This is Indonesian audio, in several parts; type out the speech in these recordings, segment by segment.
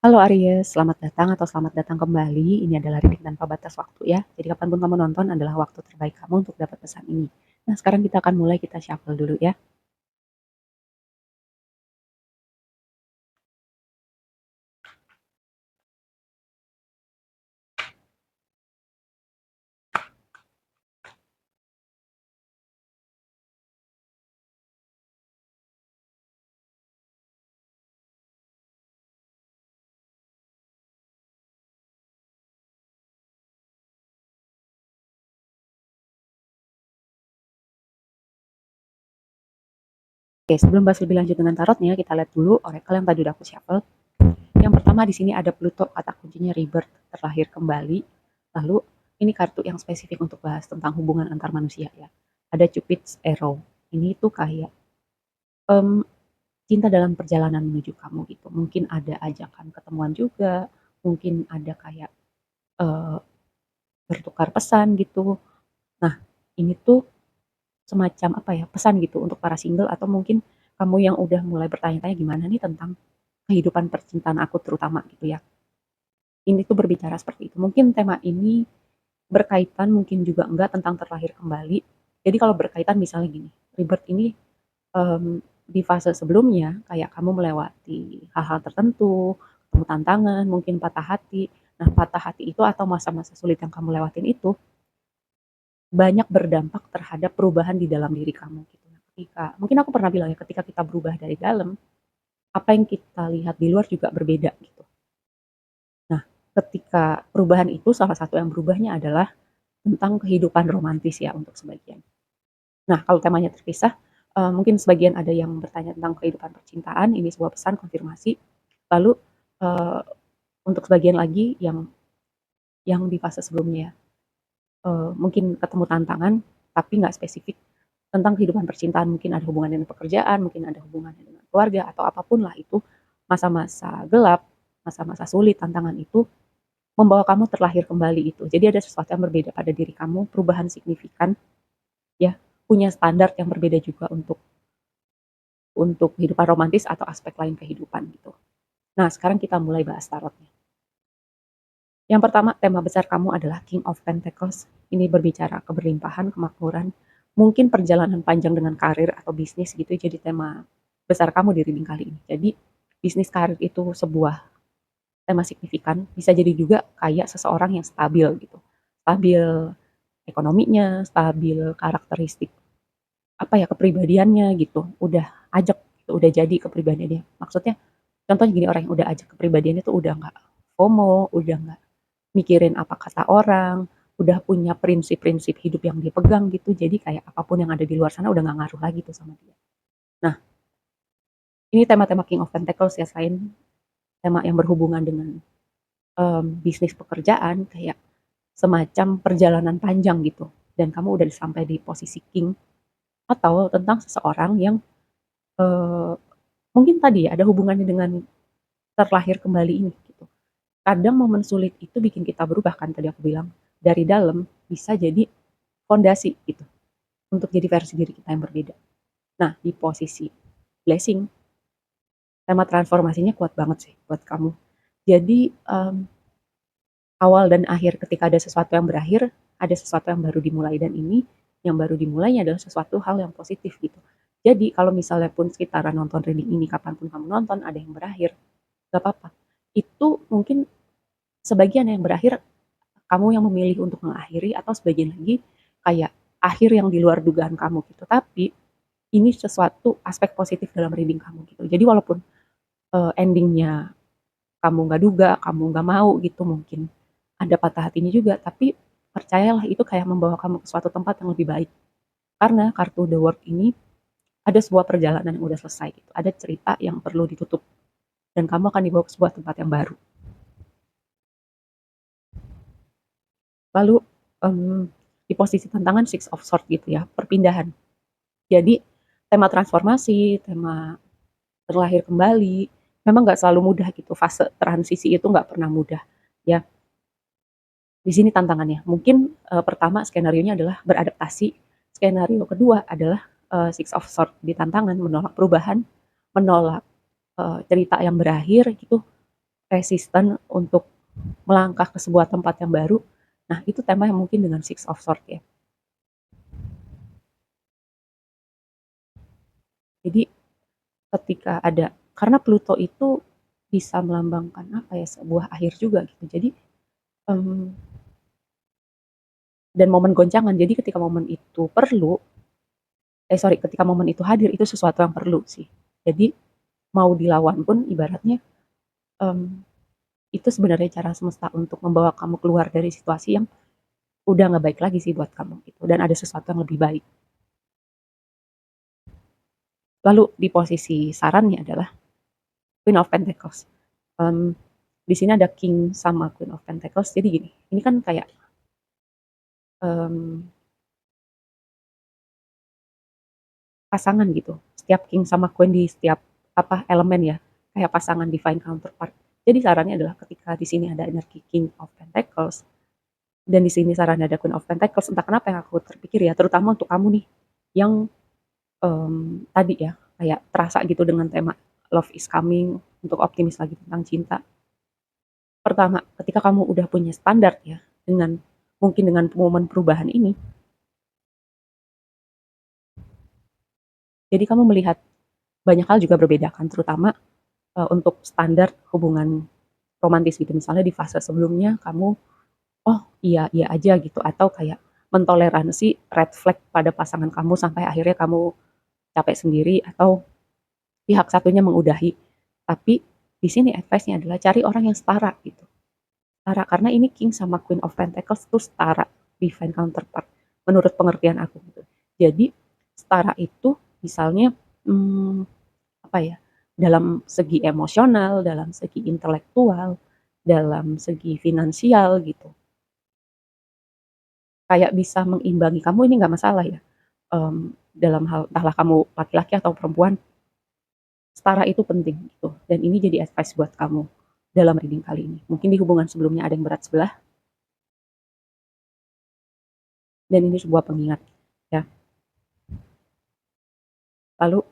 Halo Aries, selamat datang atau selamat datang kembali. Ini adalah reading tanpa batas waktu ya. Jadi kapanpun kamu nonton adalah waktu terbaik kamu untuk dapat pesan ini. Nah sekarang kita akan mulai, kita shuffle dulu ya. Oke, sebelum bahas lebih lanjut dengan tarotnya, kita lihat dulu oracle yang tadi udah aku shuffle. Yang pertama di sini ada Pluto, kata kuncinya rebirth, terlahir kembali. Lalu ini kartu yang spesifik untuk bahas tentang hubungan antar manusia ya. Ada Cupid's arrow. Ini tuh kayak em, cinta dalam perjalanan menuju kamu gitu. Mungkin ada ajakan ketemuan juga, mungkin ada kayak eh, bertukar pesan gitu. Nah, ini tuh semacam apa ya, pesan gitu untuk para single atau mungkin kamu yang udah mulai bertanya-tanya gimana nih tentang kehidupan percintaan aku terutama gitu ya. Ini tuh berbicara seperti itu. Mungkin tema ini berkaitan, mungkin juga enggak tentang terlahir kembali. Jadi kalau berkaitan misalnya gini, rebirth ini di fase sebelumnya kayak kamu melewati hal-hal tertentu, ketemu tantangan, mungkin patah hati. Nah, patah hati itu atau masa-masa sulit yang kamu lewatin itu banyak berdampak terhadap perubahan di dalam diri kamu gitu. Nah, ketika mungkin aku pernah bilang ya, ketika kita berubah dari dalam, apa yang kita lihat di luar juga berbeda gitu. Nah, ketika perubahan itu salah satu yang berubahnya adalah tentang kehidupan romantis ya untuk sebagian. Nah, kalau temanya terpisah, mungkin sebagian ada yang bertanya tentang kehidupan percintaan, ini sebuah pesan konfirmasi. Lalu uh, untuk sebagian lagi yang di fase sebelumnya, mungkin ketemu tantangan, tapi nggak spesifik tentang kehidupan percintaan, mungkin ada hubungan dengan pekerjaan, mungkin ada hubungan dengan keluarga, atau apapun lah itu, masa-masa gelap, masa-masa sulit, tantangan itu, membawa kamu terlahir kembali itu. Jadi ada sesuatu yang berbeda pada diri kamu, perubahan signifikan, ya, punya standar yang berbeda juga untuk kehidupan romantis atau aspek lain kehidupan gitu. Nah, sekarang kita mulai bahas tarotnya. Yang pertama, tema besar kamu adalah King of Pentacles. Ini berbicara keberlimpahan, kemakmuran, mungkin perjalanan panjang dengan karir atau bisnis gitu. Jadi tema besar kamu di reading kali ini. Jadi bisnis karir itu sebuah tema signifikan. Bisa jadi juga kayak seseorang yang stabil gitu. Stabil ekonominya, stabil karakteristik apa ya, kepribadiannya gitu. Udah ajak gitu, udah jadi kepribadiannya. Maksudnya contohnya gini, orang yang udah ajak kepribadiannya tuh udah nggak FOMO, udah nggak mikirin apa kata orang, udah punya prinsip-prinsip hidup yang dia pegang gitu. Jadi kayak apapun yang ada di luar sana udah nggak ngaruh lagi tuh sama dia. Nah, ini tema-tema King of Pentacles ya, selain tema yang berhubungan dengan bisnis pekerjaan, kayak semacam perjalanan panjang gitu. Dan kamu udah sampai di posisi King, atau tentang seseorang yang eh, mungkin tadi ya ada hubungannya dengan terlahir kembali ini gitu. Kadang momen sulit itu bikin kita berubah kan, tadi aku bilang dari dalam bisa jadi fondasi gitu untuk jadi versi diri kita yang berbeda. Nah, di posisi blessing, tema transformasinya kuat banget sih buat kamu. Jadi awal dan akhir, ketika ada sesuatu yang berakhir, ada sesuatu yang baru dimulai, dan ini yang baru dimulainya adalah sesuatu hal yang positif gitu. Jadi kalau misalnya pun sekitaran nonton reading ini, kapanpun kamu nonton ada yang berakhir, gak apa-apa. Itu mungkin sebagian yang berakhir kamu yang memilih untuk mengakhiri, atau sebagian lagi kayak akhir yang di luar dugaan kamu gitu. Tapi ini sesuatu aspek positif dalam reading kamu gitu. Jadi walaupun endingnya kamu nggak duga, kamu nggak mau gitu, mungkin ada patah hatinya juga, tapi percayalah itu kayak membawa kamu ke suatu tempat yang lebih baik. Karena kartu The World ini ada sebuah perjalanan yang udah selesai gitu. Ada cerita yang perlu ditutup dan kamu akan dibawa ke sebuah tempat yang baru. Lalu di posisi tantangan Six of Swords gitu ya, perpindahan. Jadi tema transformasi, tema terlahir kembali, memang nggak selalu mudah gitu. Fase transisi itu nggak pernah mudah. Ya, di sini tantangannya. Mungkin pertama skenario-nya adalah beradaptasi. Skenario kedua adalah Six of Swords di tantangan, menolak perubahan, menolak cerita yang berakhir gitu, resisten untuk melangkah ke sebuah tempat yang baru. Nah, itu tema yang mungkin dengan Six of Swords ya. Jadi ketika ada, karena Pluto itu bisa melambangkan apa ya, sebuah akhir juga gitu. Jadi um, dan momen goncangan. Jadi ketika momen itu perlu, ketika momen itu hadir itu sesuatu yang perlu sih. Jadi mau dilawan pun ibaratnya um, itu sebenarnya cara semesta untuk membawa kamu keluar dari situasi yang udah nggak baik lagi sih buat kamu gitu. Dan ada sesuatu yang lebih baik. Lalu di posisi sarannya adalah Queen of Pentacles. Um, di sini ada King sama Queen of Pentacles. Jadi gini, ini kan kayak um, pasangan gitu. Setiap king sama queen di setiap apa elemen ya, kayak pasangan divine counterpart. Jadi sarannya adalah ketika di sini ada energi King of Pentacles dan di sini sarannya ada Queen of Pentacles, entah kenapa yang aku terpikir ya, terutama untuk kamu nih yang tadi ya kayak terasa gitu dengan tema love is coming, untuk optimis lagi tentang cinta. Pertama, ketika kamu udah punya standar ya dengan mungkin dengan momen perubahan ini, jadi kamu melihat banyak hal juga berbeda kan, terutama untuk standar hubungan romantis gitu. Misalnya di fase sebelumnya kamu, oh iya iya aja gitu, atau kayak mentoleransi red flag pada pasangan kamu sampai akhirnya kamu capek sendiri atau pihak satunya mengudahi. Tapi di sini advice-nya adalah cari orang yang setara gitu. Setara karena ini King sama Queen of Pentacles itu setara, divine counterpart menurut pengertian aku gitu. Jadi setara itu misalnya hmm, apa ya, dalam segi emosional, dalam segi intelektual, dalam segi finansial gitu. Kayak bisa mengimbangi kamu, ini nggak masalah ya. Dalam hal entahlah kamu laki-laki atau perempuan, setara itu penting gitu. Dan ini jadi advice buat kamu dalam reading kali ini. Mungkin di hubungan sebelumnya ada yang berat sebelah, dan ini sebuah pengingat ya. Lalu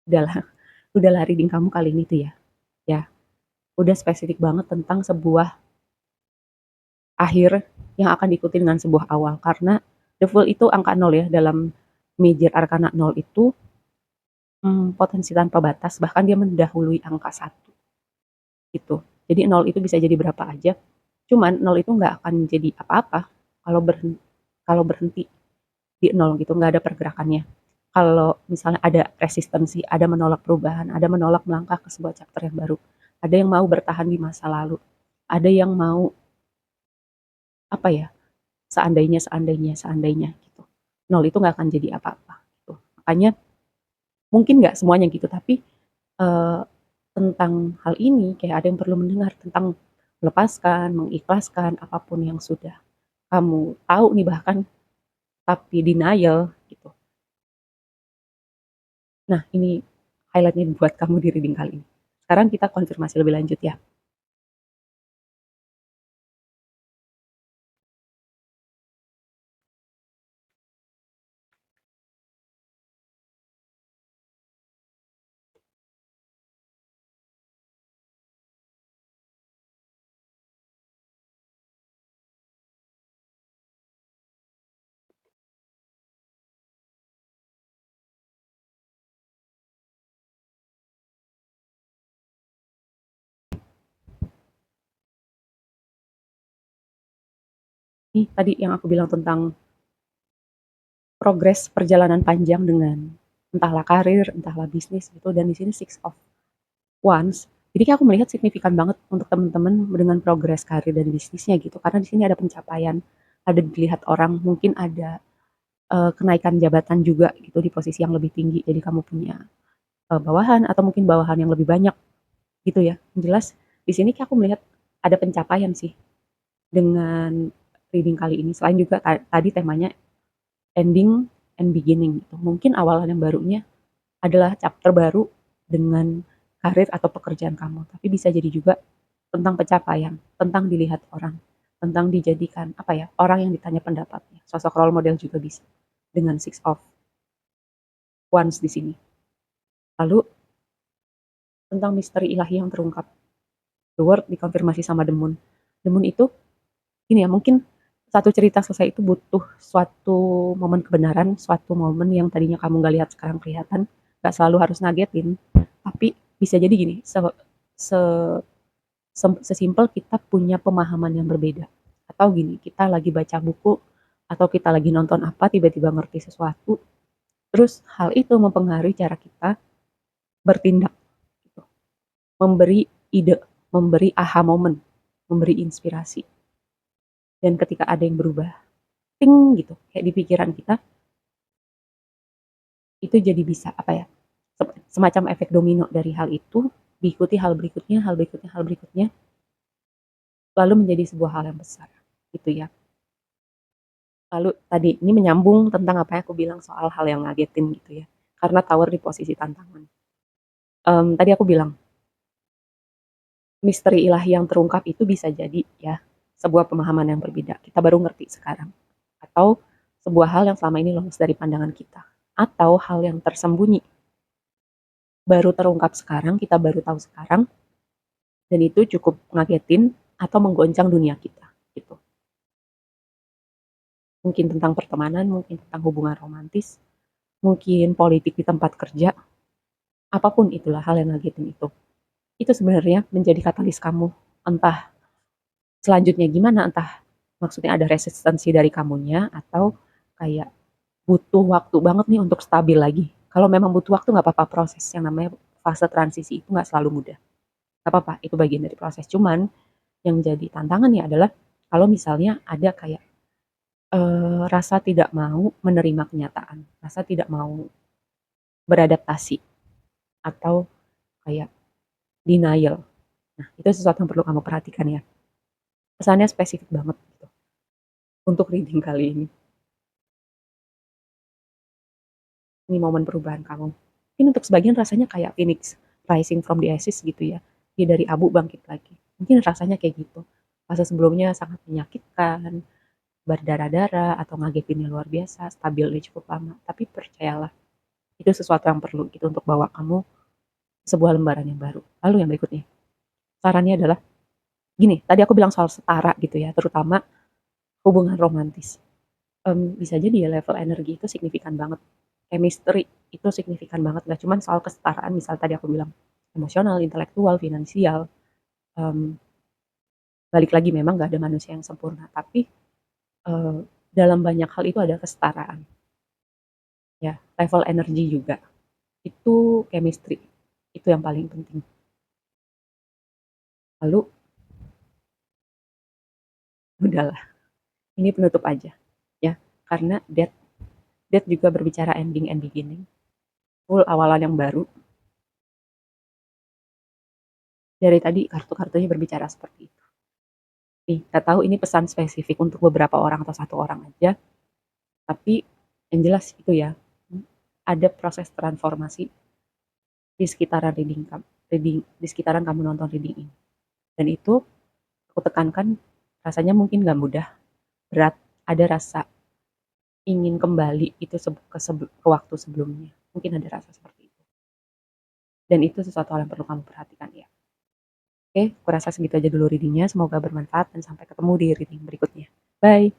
udahlah, udahlah reading kamu kali ini tuh ya. Ya, udah spesifik banget tentang sebuah akhir yang akan diikuti dengan sebuah awal, karena the Fool itu angka 0 ya, dalam major arcana 0 itu potensi tanpa batas, bahkan dia mendahului angka 1 gitu. Jadi 0 itu bisa jadi berapa aja, cuman 0 itu nggak akan jadi apa-apa kalau berhenti, di 0 gitu, nggak ada pergerakannya. Kalau misalnya ada resistensi, ada menolak perubahan, ada menolak melangkah ke sebuah chapter yang baru, ada yang mau bertahan di masa lalu, ada yang mau apa ya, seandainya seandainya seandainya gitu. 0 itu nggak akan jadi apa-apa gitu. Makanya mungkin nggak semuanya gitu, tapi uh, tentang hal ini kayak ada yang perlu mendengar tentang melepaskan, mengikhlaskan apapun yang sudah kamu tahu nih bahkan, tapi denial gitu. Nah, ini highlightnya buat kamu di reading kali ini. Sekarang kita konfirmasi lebih lanjut ya. Nih tadi yang aku bilang tentang progres perjalanan panjang dengan entahlah karir, entahlah bisnis gitu, dan di sini Six of Wands. Jadi aku melihat signifikan banget untuk teman-teman dengan progres karir dan bisnisnya gitu. Karena di sini ada pencapaian, ada dilihat orang, mungkin ada kenaikan jabatan juga gitu di posisi yang lebih tinggi. Jadi kamu punya bawahan atau mungkin bawahan yang lebih banyak gitu ya. Yang jelas di sini aku melihat ada pencapaian sih dengan reading kali ini. Selain juga tadi temanya ending and beginning gitu. Mungkin awalan yang barunya adalah chapter baru dengan karir atau pekerjaan kamu, tapi bisa jadi juga tentang pencapaian, tentang dilihat orang, tentang dijadikan apa ya, orang yang ditanya pendapatnya. Sosok role model juga bisa dengan Six of Wands di sini. Lalu tentang misteri ilahi yang terungkap. The Word dikonfirmasi sama The Moon. The Moon itu ini ya, mungkin satu cerita selesai itu butuh suatu momen kebenaran, suatu momen yang tadinya kamu nggak lihat sekarang kelihatan. Nggak selalu harus ngagetin, tapi bisa jadi gini, se, sesimpel kita punya pemahaman yang berbeda. Atau gini, kita lagi baca buku atau kita lagi nonton apa tiba-tiba ngerti sesuatu, terus hal itu mempengaruhi cara kita bertindak gitu. Memberi ide, memberi aha moment, memberi inspirasi. Dan ketika ada yang berubah, ting gitu, kayak di pikiran kita, itu jadi bisa apa ya? Semacam efek domino dari hal itu diikuti hal berikutnya, hal berikutnya, hal berikutnya, lalu menjadi sebuah hal yang besar, gitu ya. Lalu tadi ini menyambung tentang apa yang aku bilang soal hal yang ngagetin gitu ya. Karena tower di posisi tantangan. Tadi aku bilang misteri ilahi yang terungkap itu bisa jadi ya sebuah pemahaman yang berbeda. Kita baru ngerti sekarang. Atau sebuah hal yang selama ini lolos dari pandangan kita. Atau hal yang tersembunyi baru terungkap sekarang, kita baru tahu sekarang, dan itu cukup ngagetin atau menggoncang dunia kita gitu. Mungkin tentang pertemanan, mungkin tentang hubungan romantis, mungkin politik di tempat kerja, apapun itulah hal yang ngagetin itu sebenarnya menjadi katalis kamu. Entah selanjutnya gimana, entah maksudnya ada resistensi dari kamunya atau kayak butuh waktu banget nih untuk stabil lagi. Kalau memang butuh waktu nggak apa-apa, proses yang namanya fase transisi itu nggak selalu mudah. Nggak apa-apa, itu bagian dari proses. Cuman yang jadi tantangannya adalah kalau misalnya ada kayak rasa tidak mau menerima kenyataan, rasa tidak mau beradaptasi atau kayak denial. Nah, itu sesuatu yang perlu kamu perhatikan ya. Kesannya spesifik banget gitu untuk reading kali ini. Ini momen perubahan kamu. Mungkin untuk sebagian rasanya kayak Phoenix rising from the ashes gitu ya. Dia dari abu bangkit lagi. Mungkin rasanya kayak gitu. Fase sebelumnya sangat menyakitkan, berdarah-darah atau ngagetinnya luar biasa, stabilnya cukup lama. Tapi percayalah, itu sesuatu yang perlu gitu untuk bawa kamu sebuah lembaran yang baru. Lalu yang berikutnya, sarannya adalah gini, tadi aku bilang soal setara gitu ya, terutama hubungan romantis. Bisa jadi ya level energi itu signifikan banget. Chemistry itu signifikan banget, nggak cuma soal kesetaraan, misal tadi aku bilang emosional, intelektual, finansial. Um, Balik lagi memang nggak ada manusia yang sempurna, tapi uh, dalam banyak hal itu ada kesetaraan. Ya, level energi juga. Itu chemistry, itu yang paling penting. Lalu, udahlah, ini penutup aja. Ya, karena Death juga berbicara ending and beginning. Full awalan yang baru. Dari tadi kartu-kartunya berbicara seperti itu. Nih, gak tahu ini pesan spesifik untuk beberapa orang atau satu orang aja. Tapi yang jelas itu ya, ada proses transformasi di sekitaran di sekitaran kamu nonton reading ini. Dan itu aku tekankan rasanya mungkin gak mudah, berat, ada rasa ingin kembali itu ke waktu sebelumnya. Mungkin ada rasa seperti itu. Dan itu sesuatu hal yang perlu kamu perhatikan ya. Oke, aku rasa segitu aja dulu readingnya. Semoga bermanfaat dan sampai ketemu di reading berikutnya. Bye!